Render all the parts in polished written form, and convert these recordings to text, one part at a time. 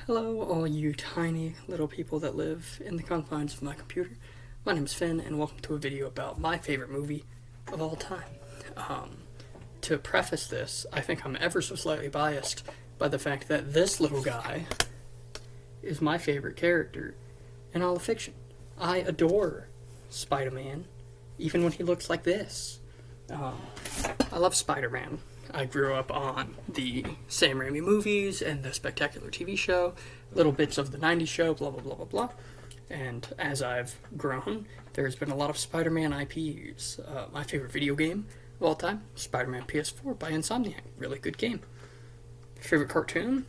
Hello, all you tiny little people that live in the confines of my computer. My name is Finn, and welcome to a video about my favorite movie of all time. To preface this, I think I'm ever so slightly biased by the fact that this little guy is my favorite character in all of fiction. I adore Spider-Man, even when he looks like this. I love Spider-Man. I grew up on the Sam Raimi movies and the Spectacular TV show, little bits of the 90s show, blah, blah, blah, blah, blah. And as I've grown, there's been a lot of Spider-Man IPs. My favorite video game of all time, Spider-Man PS4 by Insomniac. Really good game. Favorite cartoon?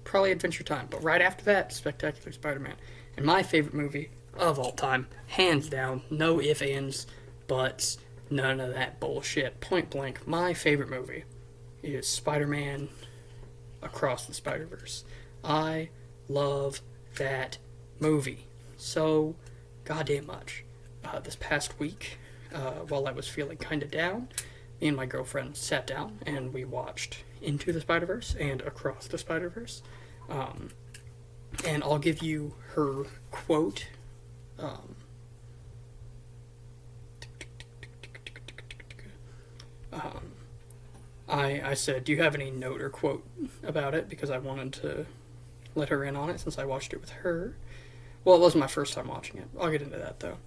Probably Adventure Time. But right after that, Spectacular Spider-Man. And my favorite movie of all time, hands down, no ifs, ands, buts, none of that bullshit. Point blank, my favorite movie is Spider-Man Across the Spider-Verse. I love that movie so goddamn much. This past week, while I was feeling kind of down, me and my girlfriend sat down and we watched Into the Spider-Verse and Across the Spider-Verse. And I'll give you her quote. I said, do you have any note or quote about it? Because I wanted to let her in on it since I watched it with her. Well, it wasn't my first time watching it. I'll get into that, though.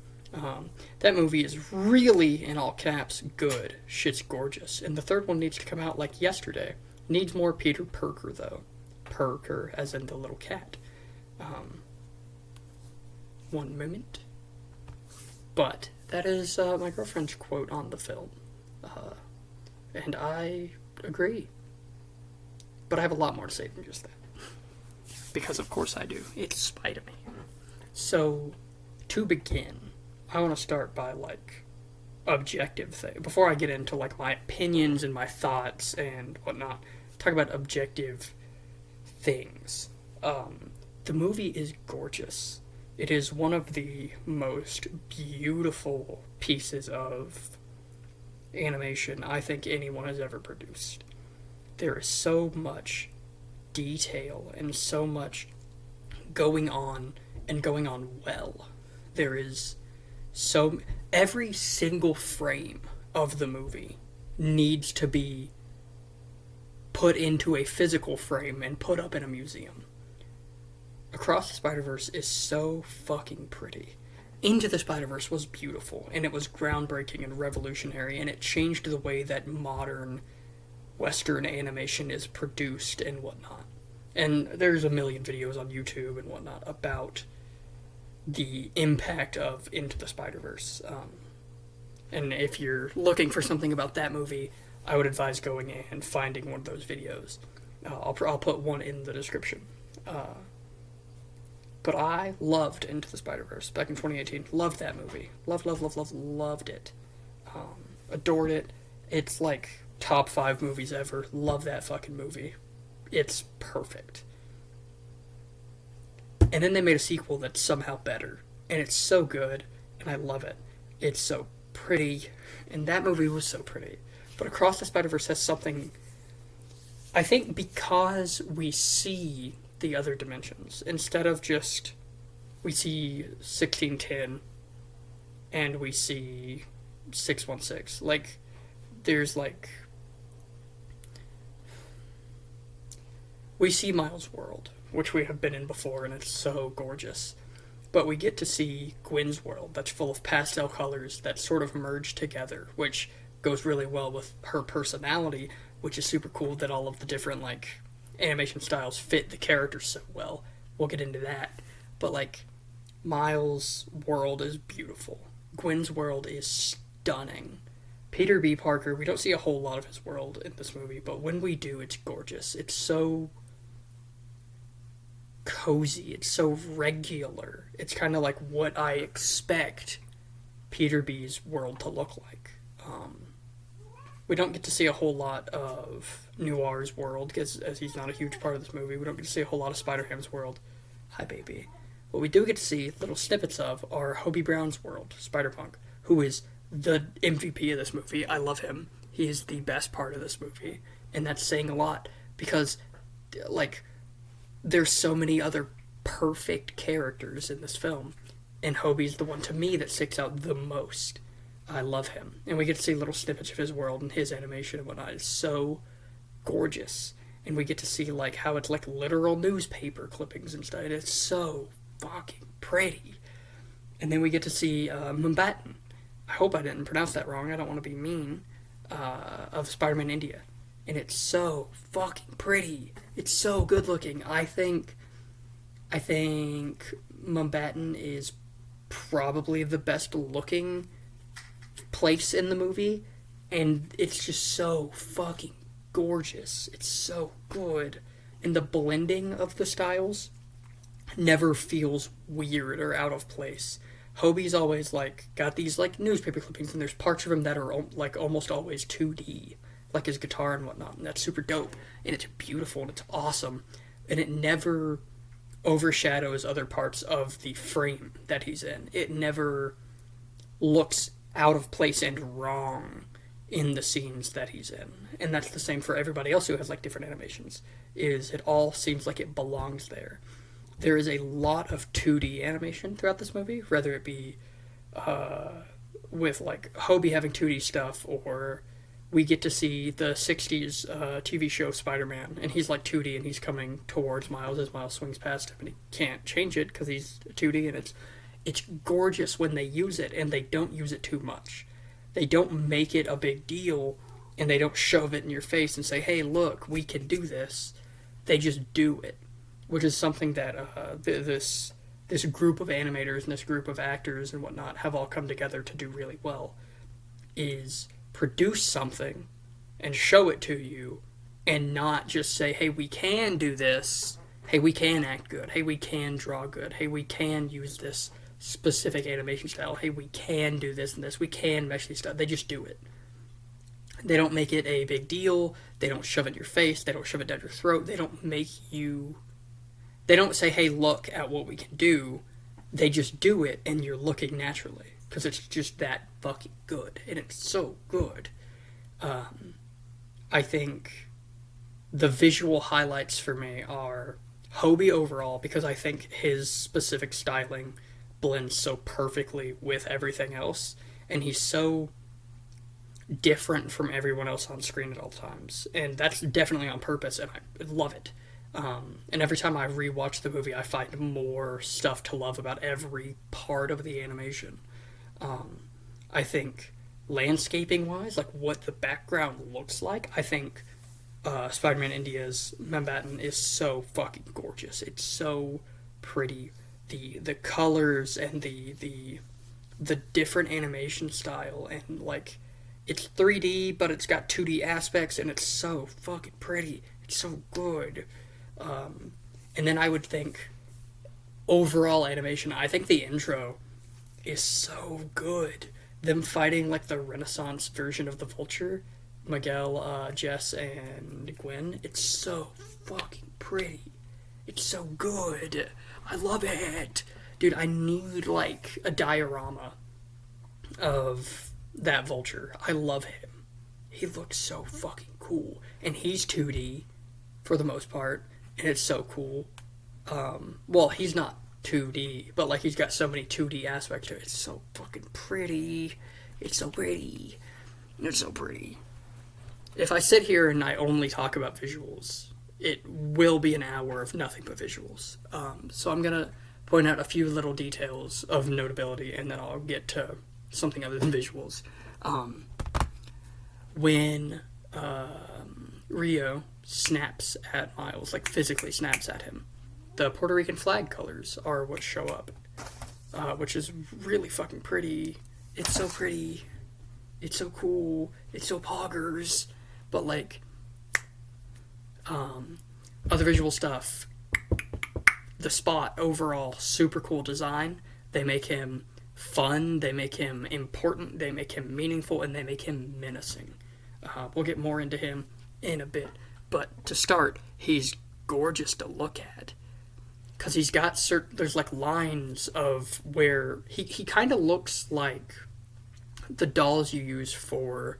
That movie is really, in all caps, good. Shit's gorgeous. And the third one needs to come out like yesterday. Needs more Peter Parker, though. Parker, as in the little cat. One moment. But that is my girlfriend's quote on the film. And I agree. But I have a lot more to say than just that. Because of course I do. It's Spider-Man. So, to begin, I want to start by, objective thing. Before I get into, my opinions and my thoughts and whatnot, talk about objective things. The movie is gorgeous. It is one of the most beautiful pieces of animation I think anyone has ever produced. There is so much detail and so much going on and going on well. There is every single frame of the movie needs to be put into a physical frame and put up in a museum. Across the Spider-Verse is so fucking pretty. Into the Spider-Verse was beautiful, and it was groundbreaking and revolutionary, and it changed the way that modern Western animation is produced and whatnot. And there's a million videos on YouTube and whatnot about the impact of Into the Spider-Verse. And if you're looking for something about that movie, I would advise going and finding one of those videos. I'll put one in the description. But I loved Into the Spider-Verse back in 2018. Loved that movie. Loved it. Adored it. It's top 5 movies ever. Love that fucking movie. It's perfect. And then they made a sequel that's somehow better. And it's so good. And I love it. It's so pretty. And that movie was so pretty. But Across the Spider-Verse has something, I think, because we see the other dimensions. Instead of just, we see 1610 and we see 616. There's we see Miles' world, which we have been in before, and it's so gorgeous. But we get to see Gwen's world, that's full of pastel colors that sort of merge together, which goes really well with her personality, which is super cool that all of the different, animation styles fit the character so well. We'll get into that. But, Miles' world is beautiful. Gwen's world is stunning. Peter B. Parker, we don't see a whole lot of his world in this movie, but when we do, it's gorgeous. It's so cozy. It's so regular. It's kind of like what I expect Peter B.'s world to look like. We don't get to see a whole lot of Noir's world, because as he's not a huge part of this movie, we don't get to see a whole lot of Spider-Ham's world. Hi, baby. What we do get to see little snippets of are Hobie Brown's world, Spider-Punk, who is the MVP of this movie. I love him. He is the best part of this movie, and that's saying a lot, because, there's so many other perfect characters in this film, and Hobie's the one to me that sticks out the most. I love him, and we get to see little snippets of his world and his animation and whatnot. It's so gorgeous, and we get to see like how it's like literal newspaper clippings and stuff. It's so fucking pretty. And then we get to see Mumbattan. I hope I didn't pronounce that wrong. I don't want to be mean. Of Spider-Man India, and it's so fucking pretty. It's so good looking. I think Mumbattan is probably the best looking place in the movie, and it's just so fucking gorgeous. It's so good, and the blending of the styles never feels weird or out of place. Hobie's always like got these like newspaper clippings, and there's parts of him that are like almost always 2D, like his guitar and whatnot, and that's super dope, and it's beautiful and it's awesome, and it never overshadows other parts of the frame that he's in. It never looks out of place and wrong in the scenes that he's in, and that's the same for everybody else who has like different animations. Is it all seems like it belongs there. There is a lot of 2D animation throughout this movie, whether it be with like Hobie having 2D stuff, or we get to see the 60s TV show Spider-Man, and he's like 2D, and he's coming towards Miles as Miles swings past him, and he can't change it because he's 2D, and it's gorgeous when they use it, and they don't use it too much. They don't make it a big deal, and they don't shove it in your face and say, hey, look, we can do this. They just do it, which is something that this group of animators and this group of actors and whatnot have all come together to do really well, is produce something and show it to you and not just say, hey, we can do this, hey, we can act good, hey, we can draw good, hey, we can use this specific animation style, hey, we can do this and this, we can mesh these stuff. They just do it. They don't make it a big deal. They don't shove it in your face. They don't shove it down your throat. They don't say, hey, look at what we can do. They just do it, and you're looking naturally, because it's just that fucking good, and it's so good. I think the visual highlights for me are Hobie overall, because I think his specific styling blends so perfectly with everything else, and he's so different from everyone else on screen at all times, and that's definitely on purpose, and I love it. And every time I rewatch the movie, I find more stuff to love about every part of the animation. I think landscaping wise, like what the background looks like, I think Spider-Man India's Mumbattan is so fucking gorgeous. It's so pretty. The colors and the different animation style, and like it's 3D but it's got 2D aspects, and it's so fucking pretty. It's so good. And then I would think overall animation, I think the intro is so good. Them fighting like the Renaissance version of the Vulture, Miguel, Jess, and Gwen. It's so fucking pretty. It's so good. I love it. Dude, I need like a diorama of that Vulture. I love him. He looks so fucking cool. And he's 2D for the most part, and it's so cool. Well, he's not 2D, but like he's got so many 2D aspects to it. It's so fucking pretty. It's so pretty. It's so pretty. If I sit here and I only talk about visuals, it will be an hour of nothing but visuals. So I'm gonna point out a few little details of notability, and then I'll get to something other than visuals. When Rio snaps at Miles, like physically snaps at him, the Puerto Rican flag colors are what show up, which is really fucking pretty. It's so pretty. It's so cool. It's so poggers. But like, other visual stuff, the Spot overall, super cool design. They make him fun, they make him important, they make him meaningful, and they make him menacing. We'll get more into him in a bit, but to start, he's gorgeous to look at. Because he's got there's like lines of where he kind of looks like the dolls you use for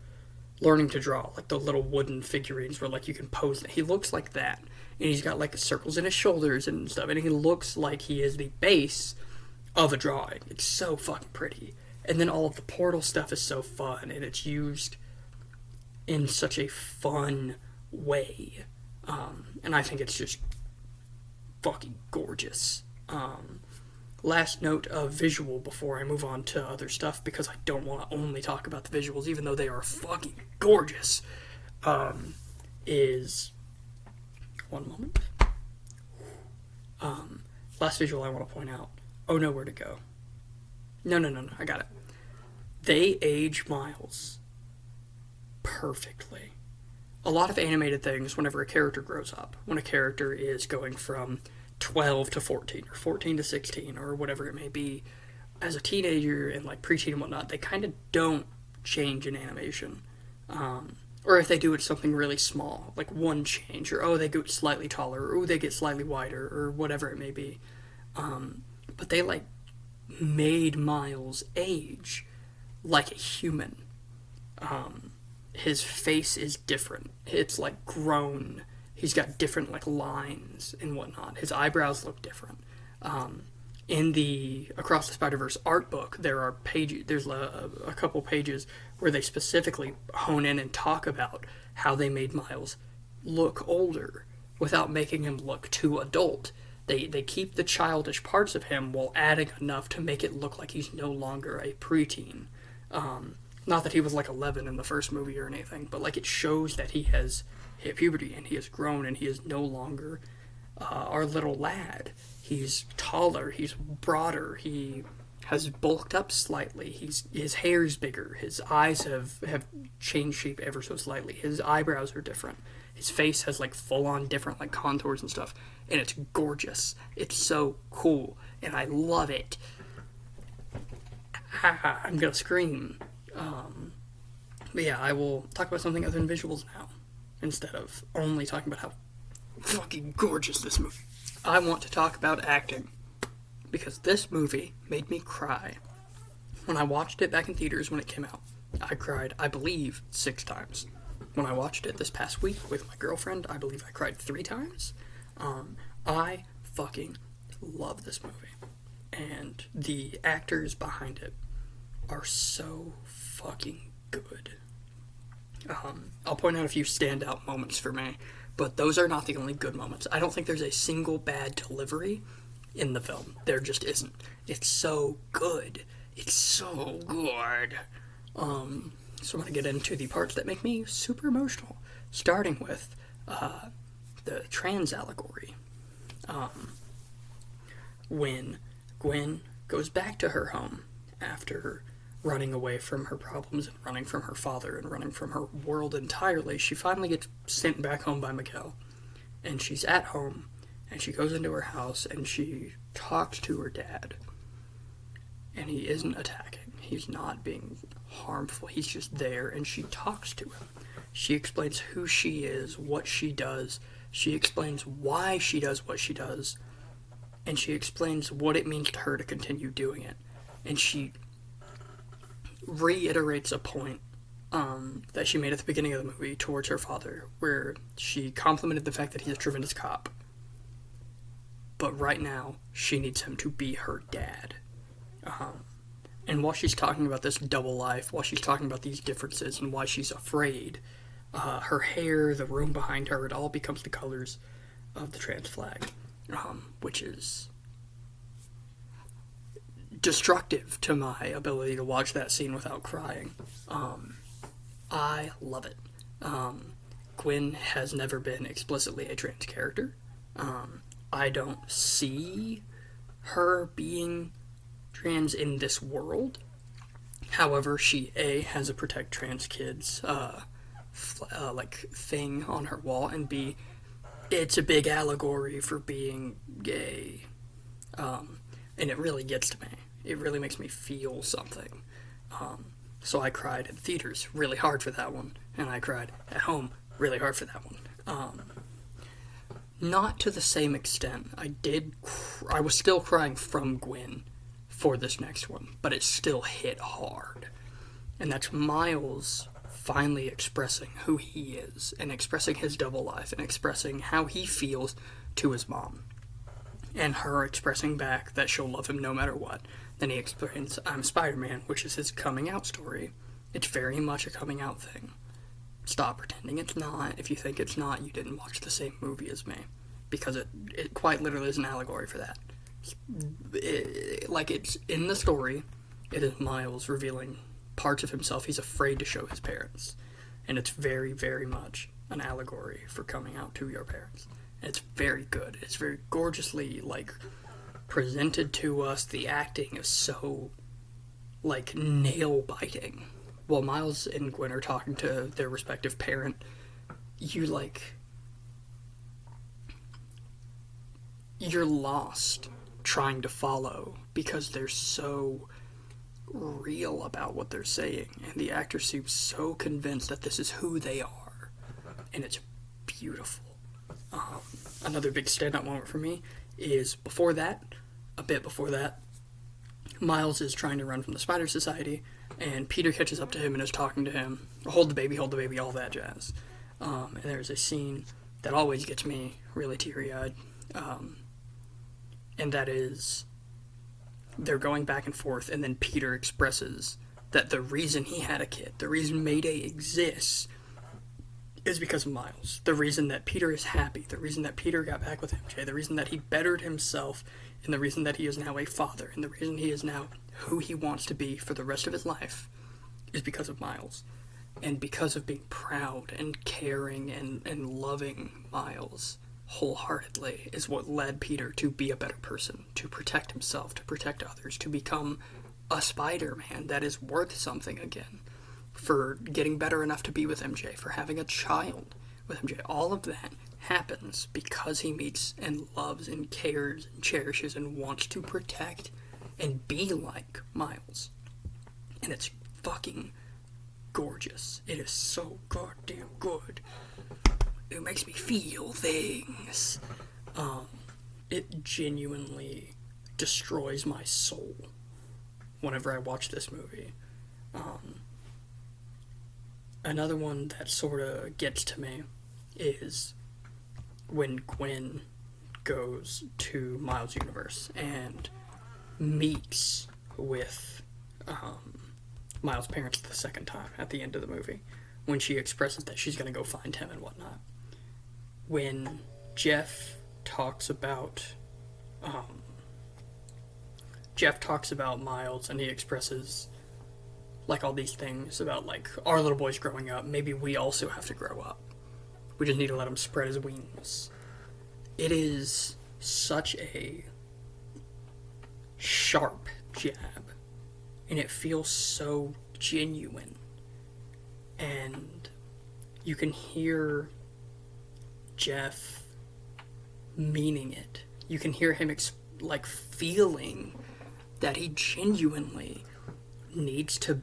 learning to draw, like the little wooden figurines where like you can pose. He looks like that, and he's got like circles in his shoulders and stuff, and he looks like he is the base of a drawing. It's so fucking pretty. And then all of the portal stuff is so fun, and it's used in such a fun way. And I think it's just fucking gorgeous. Last note of visual before I move on to other stuff, because I don't want to only talk about the visuals, even though they are fucking gorgeous, is... One moment. Last visual I want to point out. Oh, no, where to go? No, I got it. They age Miles perfectly. A lot of animated things, whenever a character grows up, when a character is going from 12 to 14, or 14 to 16, or whatever it may be, as a teenager and like preteen and whatnot, they kind of don't change in animation. Or if they do, it's something really small, like one change, or they get slightly taller, or they get slightly wider, or whatever it may be. But they like made Miles age like a human. His face is different. It's like grown. He's got different like lines and whatnot. His eyebrows look different. In the Across the Spider-Verse art book, there are pages. There's a couple pages where they specifically hone in and talk about how they made Miles look older without making him look too adult. They keep the childish parts of him while adding enough to make it look like he's no longer a preteen. Not that he was like 11 in the first movie or anything, but like it shows that he has hit puberty and he has grown and he is no longer our little lad. He's taller, he's broader, he has bulked up slightly, his hair's bigger, his eyes have changed shape ever so slightly, his eyebrows are different, his face has like full-on different like contours and stuff, and it's gorgeous. It's so cool, and I love it. I'm gonna scream. But yeah, I will talk about something other than visuals now, instead of only talking about how fucking gorgeous this movie. I want to talk about acting, because this movie made me cry. When I watched it back in theaters when it came out, I cried, I believe, 6 times. When I watched it this past week with my girlfriend, I believe I cried 3 times. I fucking love this movie. And the actors behind it are so fucking good. I'll point out a few standout moments for me, but those are not the only good moments. I don't think there's a single bad delivery in the film. There just isn't. It's so good. It's so good. So I'm going to get into the parts that make me super emotional, starting with the trans allegory. When Gwen goes back to her home after running away from her problems and running from her father and running from her world entirely, she finally gets sent back home by Miguel. And she's at home, and she goes into her house, and she talks to her dad. And he isn't attacking. He's not being harmful. He's just there, and she talks to him. She explains who she is, what she does. She explains why she does what she does. And she explains what it means to her to continue doing it. And she reiterates a point that she made at the beginning of the movie towards her father, where she complimented the fact that he's a tremendous cop. But right now, she needs him to be her dad. And while she's talking about this double life, while she's talking about these differences and why she's afraid, her hair, the room behind her, it all becomes the colors of the trans flag, which is destructive to my ability to watch that scene without crying. I love it. Gwen has never been explicitly a trans character. I don't see her being trans in this world. However, she has a protect trans kids thing on her wall, and B, it's a big allegory for being gay. And it really gets to me. It really makes me feel something. So I cried in theaters really hard for that one, and I cried at home really hard for that one. Not to the same extent. I was still crying from Gwen for this next one, but it still hit hard. And that's Miles finally expressing who he is, and expressing his double life, and expressing how he feels to his mom. And her expressing back that she'll love him no matter what. Then he explains, I'm Spider-Man, which is his coming out story. It's very much a coming out thing. Stop pretending it's not. If you think it's not, you didn't watch the same movie as me. Because it quite literally is an allegory for that. It's in the story, it is Miles revealing parts of himself he's afraid to show his parents. And it's very, very much an allegory for coming out to your parents. And it's very good. It's very gorgeously, presented to us. The acting is so, nail-biting. While Miles and Gwen are talking to their respective parent, you're lost trying to follow because they're so real about what they're saying, and the actor seems so convinced that this is who they are, and it's beautiful. Another big stand-up moment for me is a bit before that, Miles is trying to run from the Spider Society, and Peter catches up to him and is talking to him, hold the baby, all that jazz. And there's a scene that always gets me really teary-eyed, and that is, they're going back and forth, and then Peter expresses that the reason he had a kid, the reason Mayday exists, is because of Miles. The reason that Peter is happy, the reason that Peter got back with MJ, the reason that he bettered himself, and the reason that he is now a father, and the reason he is now who he wants to be for the rest of his life, is because of Miles. And because of being proud and caring and loving Miles wholeheartedly is what led Peter to be a better person, to protect himself, to protect others, to become a Spider-Man that is worth something again, for getting better enough to be with MJ, for having a child with MJ. All of that happens because he meets and loves and cares and cherishes and wants to protect and be like Miles. And it's fucking gorgeous. It is so goddamn good. It makes me feel things. It genuinely destroys my soul whenever I watch this movie. Another one that sort of gets to me is when Gwen goes to Miles' universe and meets with Miles' parents the second time at the end of the movie, when she expresses that she's going to go find him and whatnot. When Jeff talks about Miles, and he expresses all these things about our little boy's growing up, maybe we also have to grow up. We just need to let him spread his wings. It is such a sharp jab, and it feels so genuine, and you can hear Jeff meaning it. You can hear him feeling that he genuinely needs to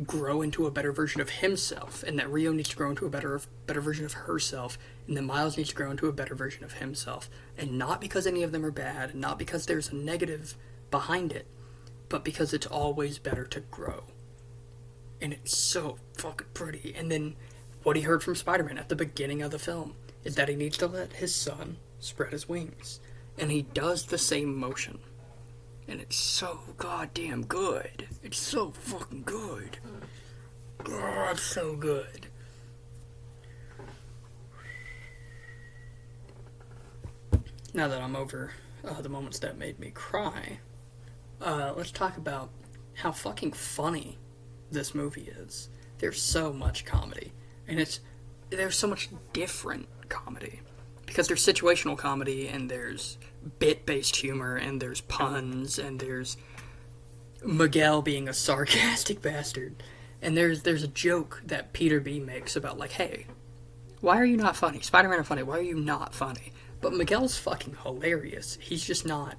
grow into a better version of himself, and that Rio needs to grow into a better version of herself, and that Miles needs to grow into a better version of himself. And not because any of them are bad, and not because there's a negative behind it, but because it's always better to grow. And it's so fucking pretty. And then what he heard from Spider-Man at the beginning of the film is that he needs to let his son spread his wings. And he does the same motion. And it's so goddamn good. It's so fucking good. God, it's so good. Now that I'm over the moments that made me cry, let's talk about how fucking funny this movie is. There's so much comedy. And there's so much different comedy. Because there's situational comedy, and there's bit-based humor, and there's puns, and there's Miguel being a sarcastic bastard. And there's a joke that Peter B makes about, hey, why are you not funny? Spider-Man are funny, why are you not funny? But Miguel's fucking hilarious. He's just not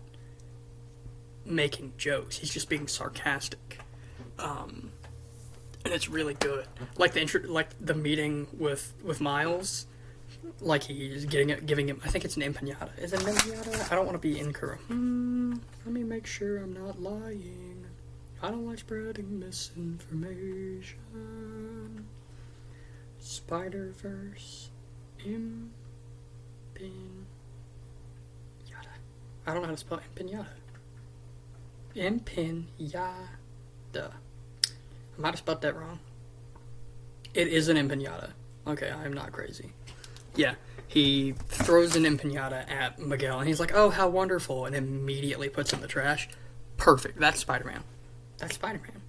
making jokes. He's just being sarcastic. And it's really good. The meeting with Miles, he's giving him, I think it's an empanada. Is it an empanada? I don't want to be incorrect. Let me make sure I'm not lying. I don't like spreading misinformation. Spider-Verse. Impin... I don't know how to spell Empiñata. Empiñata. I might have spelled that wrong. It is an empiñata. Okay, I'm not crazy. Yeah, he throws an empiñata at Miguel, and he's like, oh, how wonderful, and immediately puts it in the trash. Perfect. That's Spider-Man. That's Spider-Man.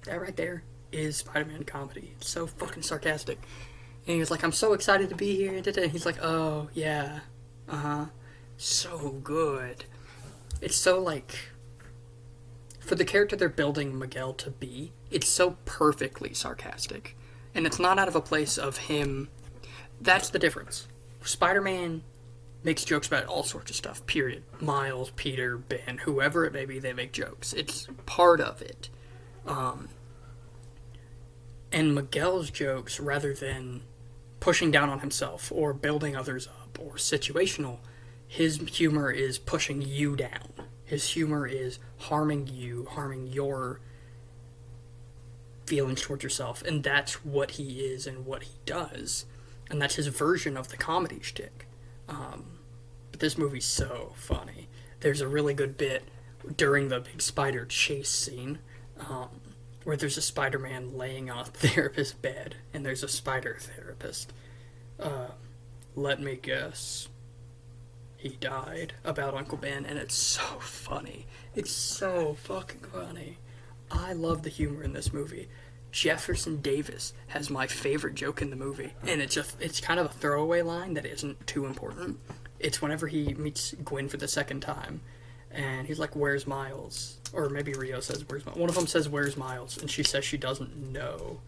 That right there is Spider-Man comedy. It's so fucking sarcastic. And he was like, I'm so excited to be here. And he's like, oh, yeah. Uh-huh. So good. It's so, like, for the character they're building Miguel to be, it's so perfectly sarcastic. And it's not out of a place of him. That's the difference. Spider-Man makes jokes about all sorts of stuff, period. Miles, Peter, Ben, whoever it may be, they make jokes. It's part of it. And Miguel's jokes, rather than pushing down on himself or building others up or situational, his humor is pushing you down. His humor is harming you, harming your feelings towards yourself. And that's what he is and what he does. And that's his version of the comedy shtick. But this movie's so funny. There's a really good bit during the big spider chase scene where there's a Spider-Man laying on a therapist's bed, and there's a spider therapist. Let me guess. He died about Uncle Ben, and it's so funny. It's so fucking funny. I love the humor in this movie. Jefferson Davis has my favorite joke in the movie, and it's kind of a throwaway line that isn't too important. It's whenever he meets Gwen for the second time, and he's like, where's Miles? Or maybe Rio says, where's Miles? One of them says, where's Miles? And she says she doesn't know.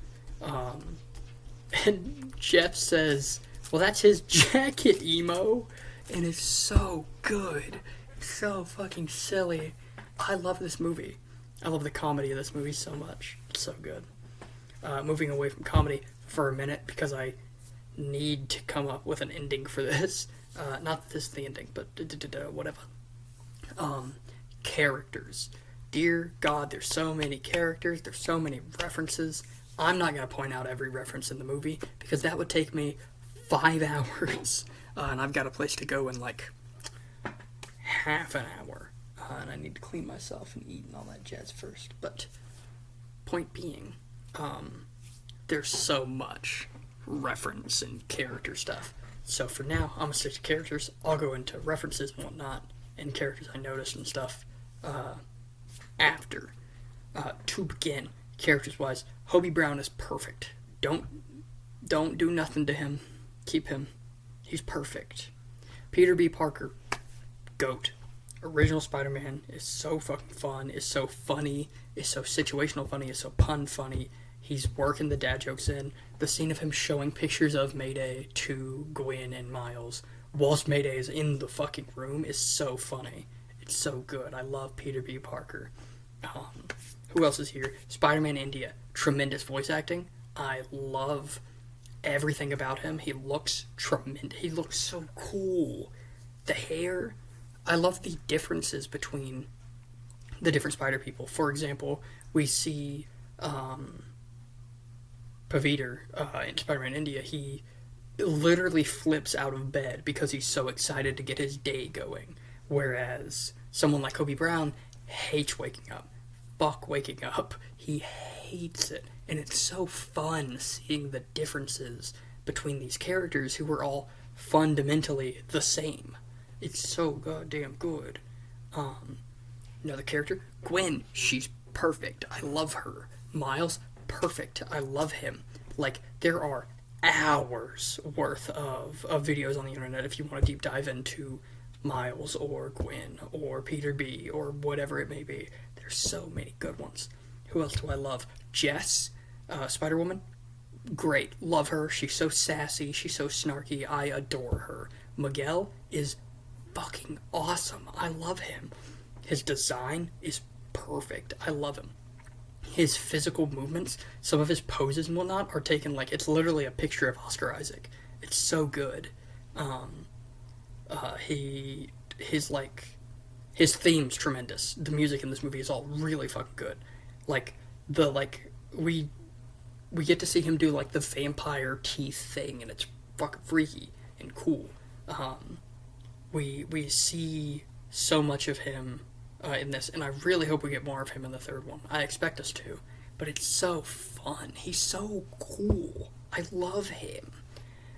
And Jeff says, well, that's his jacket, emo. And it's so good. It's so fucking silly. I love this movie. I love the comedy of this movie so much. It's so good. Moving away from comedy for a minute, because I need to come up with an ending for this. Not that this is the ending, but whatever. Characters. Dear God, there's so many characters. There's so many references. I'm not going to point out every reference in the movie, because that would take me 5 hours. And I've got a place to go in like half an hour. And I need to clean myself and eat and all that jazz first. But point being, there's so much reference and character stuff. So for now, I'm going to stick to characters. I'll go into references and whatnot, and characters I noticed and stuff after. To begin, characters-wise, Hobie Brown is perfect. Don't do nothing to him. Keep him. He's perfect. Peter B. Parker, GOAT. Original Spider-Man is so fucking fun, is so funny, is so situational funny, is so pun funny. He's working the dad jokes in. The scene of him showing pictures of Mayday to Gwen and Miles whilst Mayday is in the fucking room is so funny. It's so good. I love Peter B. Parker. Who else is here? Spider-Man India. Tremendous voice acting. I love everything about him. He looks tremendous. He looks so cool. The hair. I love the differences between the different Spider people. For example, we see Paviter in Spider-Man India. He literally flips out of bed because he's so excited to get his day going. Whereas someone like Hobie Brown hates waking up. Fuck waking up. He hates it. And it's so fun seeing the differences between these characters who are all fundamentally the same. It's so goddamn good. Another character, Gwen, she's perfect. I love her. Miles, perfect. I love him. Like, there are hours worth of videos on the internet if you want to deep dive into Miles or Gwen or Peter B. or whatever it may be. There's so many good ones. Who else do I love? Jess, Spider-Woman, great. Love her. She's so sassy. She's so snarky. I adore her. Miguel is fucking awesome. I love him. His design is perfect. I love him. His physical movements, some of his poses and whatnot are taken like it's literally a picture of Oscar Isaac. It's so good. His theme's tremendous. The music in this movie is all really fucking good. we get to see him do like the vampire teeth thing, and it's fucking freaky and cool. We see so much of him in this, and I really hope we get more of him in the third one. I expect us to, but it's so fun. He's so cool. I love him,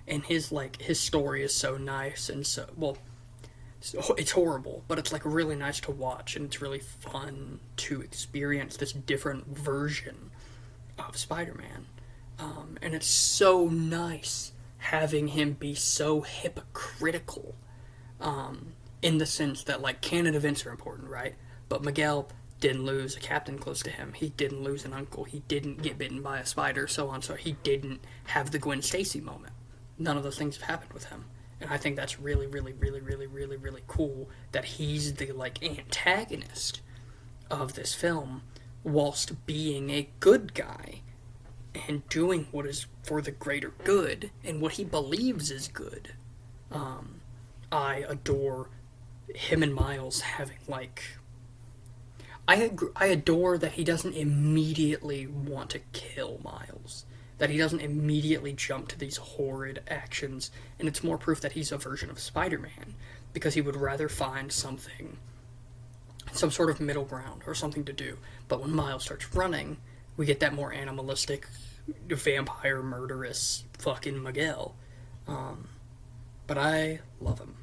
and his story is so nice and so well. It's horrible, but it's like really nice to watch, and it's really fun to experience this different version of Spider-Man. And it's so nice having him be so hypocritical, in the sense that, like, canon events are important, right? But Miguel didn't lose a captain close to him. He didn't lose an uncle. He didn't get bitten by a spider, so on. So he didn't have the Gwen Stacy moment. None of those things have happened with him. And I think that's really, really, really, really, really, really cool that he's the, like, antagonist of this film whilst being a good guy and doing what is for the greater good and what he believes is good. I adore him and Miles having, like... I adore that he doesn't immediately want to kill Miles. That he doesn't immediately jump to these horrid actions, and it's more proof that he's a version of Spider-Man, because he would rather find some sort of middle ground, or something to do. But when Miles starts running, we get that more animalistic, vampire, murderous fucking Miguel. But I love him.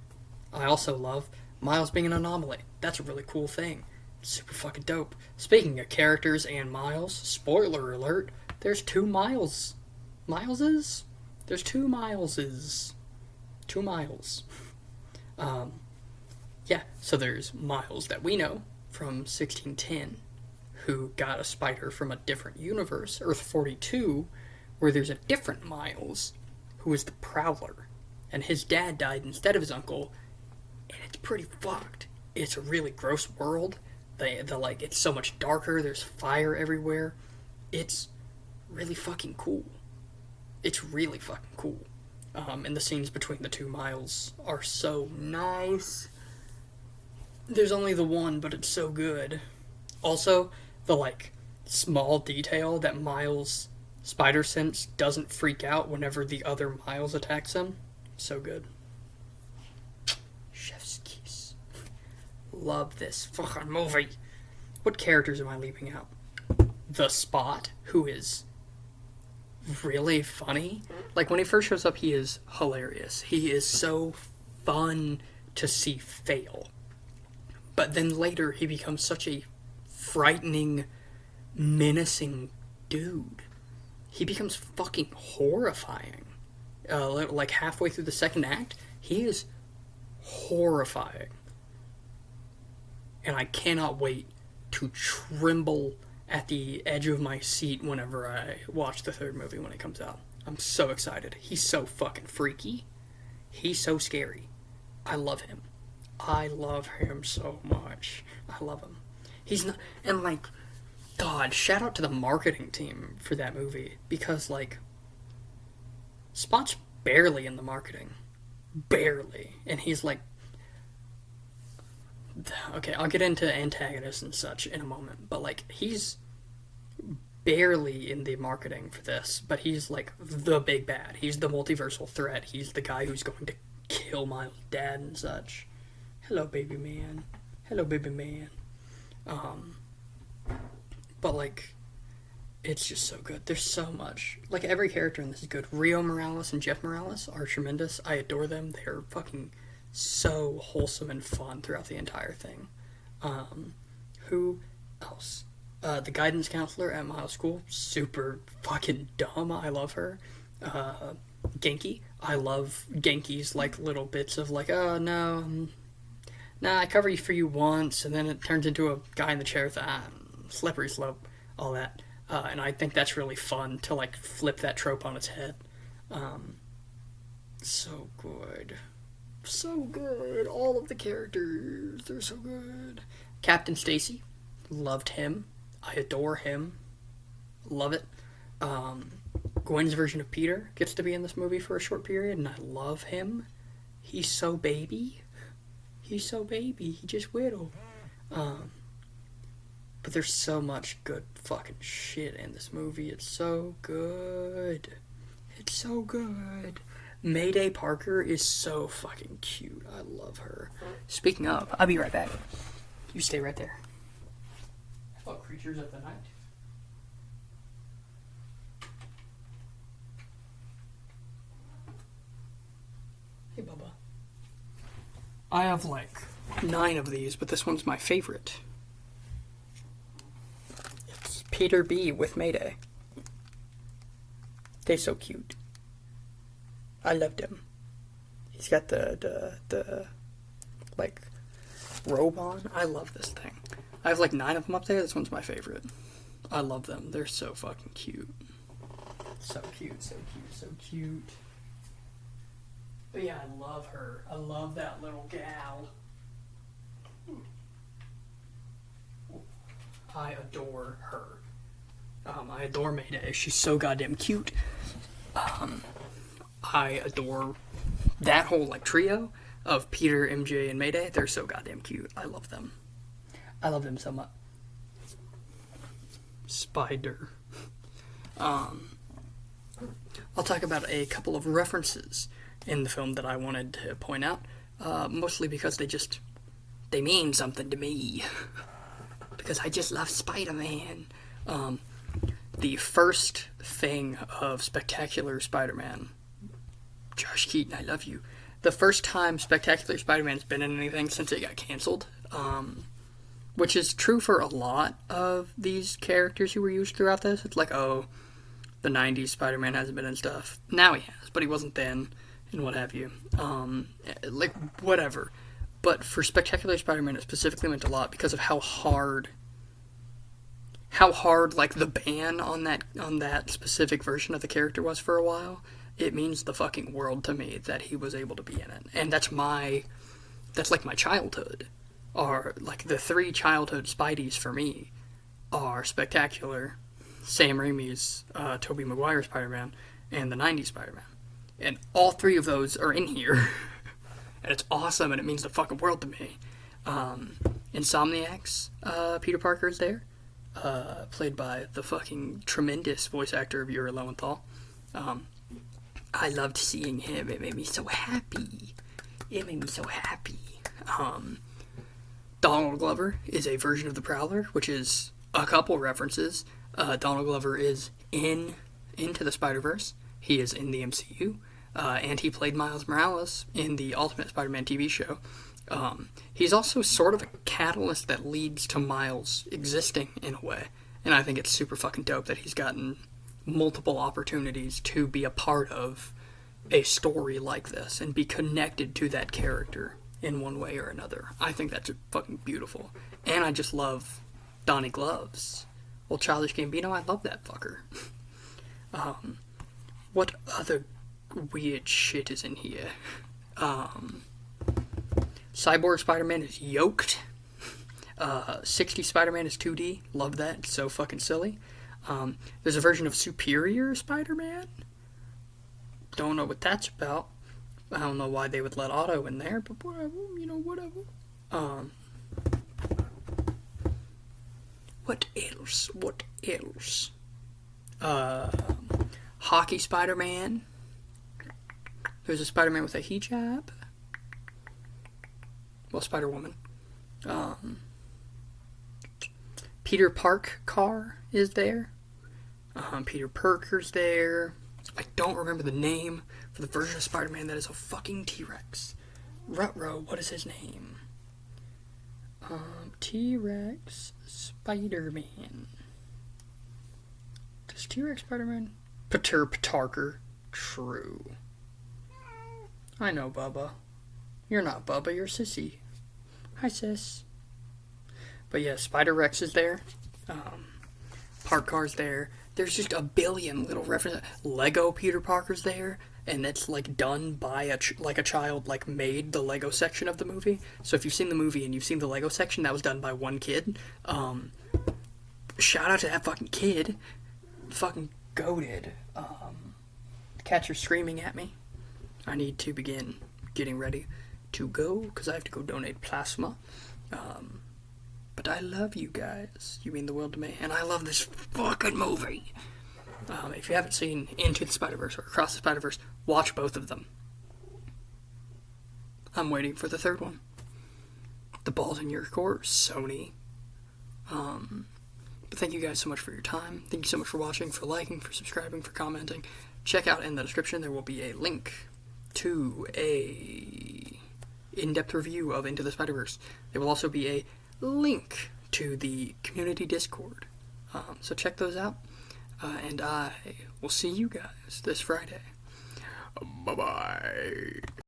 I also love Miles being an anomaly. That's a really cool thing. Super fucking dope. Speaking of characters and Miles, spoiler alert, there's 2 Miles. Mileses? There's 2 Mileses. 2 Miles. Yeah, so there's Miles that we know from 1610, who got a spider from a different universe, Earth 42, where there's a different Miles, who is the Prowler. And his dad died instead of his uncle, and it's pretty fucked. It's a really gross world. It's so much darker, there's fire everywhere. It's really fucking cool. It's really fucking cool. And the scenes between the 2 Miles are so nice. There's only the one, but it's so good. Also, the, like, small detail that Miles' spider sense doesn't freak out whenever the other Miles attacks him. So good. Chef's kiss. Love this fucking movie. What characters am I leaving out? The Spot, who is really funny. Like, when he first shows up, he is hilarious. He is so fun to see fail. But then later, he becomes such a frightening, menacing dude. He becomes fucking horrifying. Like, halfway through the second act, he is horrifying. And I cannot wait to tremble at the edge of my seat whenever I watch the third movie when it comes out. I'm so excited. He's so fucking freaky. He's so scary. I love him. I love him so much. I love him. He's not... And, like... God, shout out to the marketing team for that movie. Because, like... Spot's barely in the marketing. Barely. And he's, like... Okay, I'll get into antagonists and such in a moment. But, like, he's barely in the marketing for this. But he's, like, the big bad. He's the multiversal threat. He's the guy who's going to kill my dad and such. Hello, baby man. Hello, baby man. But, like, it's just so good. There's so much. Like, every character in this is good. Rio Morales and Jeff Morales are tremendous. I adore them. They're fucking so wholesome and fun throughout the entire thing. Who else? The guidance counselor at Miles School. Super fucking dumb. I love her. Genki. I love Genki's, like, little bits of, like, oh, no, nah, I cover you for you once, and then it turns into a guy in the chair with slippery slope, all that. And I think that's really fun to, like, flip that trope on its head. So good. So good. All of the characters, they're so good. Captain Stacy, loved him. I adore him. Love it. Gwen's version of Peter gets to be in this movie for a short period, and I love him. He's so baby. He's so baby. He just whittle. But there's so much good fucking shit in this movie. It's so good. It's so good. Mayday Parker is so fucking cute. I love her. Speaking of, I'll be right back. You stay right there. How about Creatures of the Night? Hey, Bubba. I have like 9 of these, but this one's my favorite. It's Peter B. with Mayday. They're so cute. I loved him. He's got the like robe on. I love this thing. I have like 9 of them up there. This one's my favorite. I love them. They're so fucking cute. So cute, so cute, so cute. But yeah, I love her. I love that little gal. I adore her. I adore Mayday. She's so goddamn cute. I adore that whole like trio of Peter, MJ, and Mayday. They're so goddamn cute. I love them. I love them so much. Spider. I'll talk about a couple of references in the film that I wanted to point out, mostly because they mean something to me. Because I just love Spider-Man. The first thing of Spectacular Spider-Man, Josh Keaton, I love you. The first time Spectacular Spider-Man's been in anything since it got canceled, which is true for a lot of these characters who were used throughout this. It's like, oh, the 90s Spider-Man hasn't been in stuff. Now he has, but he wasn't then, and what have you. Like, whatever. But for Spectacular Spider-Man, it specifically meant a lot because of how hard like the ban on that specific version of the character was for a while. It means the fucking world to me that he was able to be in it, and that's like my childhood. Or like the 3 childhood Spideys for me are Spectacular, Sam Raimi's Tobey Maguire Spider-Man, and the 90s Spider-Man, and all 3 of those are in here. And it's awesome, and it means the fucking world to me. Insomniac's Peter Parker is there, played by the fucking tremendous voice actor of Yuri Lowenthal. I loved seeing him. It made me so happy. Donald Glover is a version of the Prowler, which is a couple references. Donald Glover is Into the Spider-Verse. He is in the MCU. And he played Miles Morales in the Ultimate Spider-Man TV show. He's also sort of a catalyst that leads to Miles existing in a way. And I think it's super fucking dope that he's gotten multiple opportunities to be a part of a story like this and be connected to that character in one way or another. I think that's fucking beautiful. And I just love Donnie Gloves. Well, Childish Gambino, I love that fucker. What other weird shit is in here? Cyborg Spider-Man is yoked. 60 Spider-Man is 2D. Love that. It's so fucking silly. There's a version of Superior Spider-Man. Don't know what that's about. I don't know why they would let Otto in there, but whatever, whatever. What else? Hockey Spider-Man. There's a Spider-Man with a hijab. Well, Spider-Woman. Peter Parker is there. Peter Parker's there. I don't remember the name for the version of Spider-Man that is a fucking T-Rex. Ruh-roh, what is his name? T-Rex Spider-Man. Does T-Rex Spider-Man? Peter Parker. True. I know, Bubba. You're not Bubba, you're Sissy. Hi, sis. But yeah, Spider-Rex is there. Parker's there. There's just a billion little references. Lego Peter Parker's there, and that's like done by a child like made the Lego section of the movie. So if you've seen the movie and you've seen the Lego section, that was done by one kid. Shout out to that fucking kid. Fucking goated. Cats are screaming at me. I need to begin getting ready to go because I have to go donate plasma. But But I love you guys. You mean the world to me. And I love this fucking movie. If you haven't seen Into the Spider-Verse or Across the Spider-Verse, watch both of them. I'm waiting for the third one. The ball's in your court, Sony. But thank you guys so much for your time. Thank you so much for watching, for liking, for subscribing, for commenting. Check out in the description, there will be a link to a in-depth review of Into the Spider-Verse. There will also be a link to the community Discord. So check those out. And I will see you guys this Friday. Bye-bye.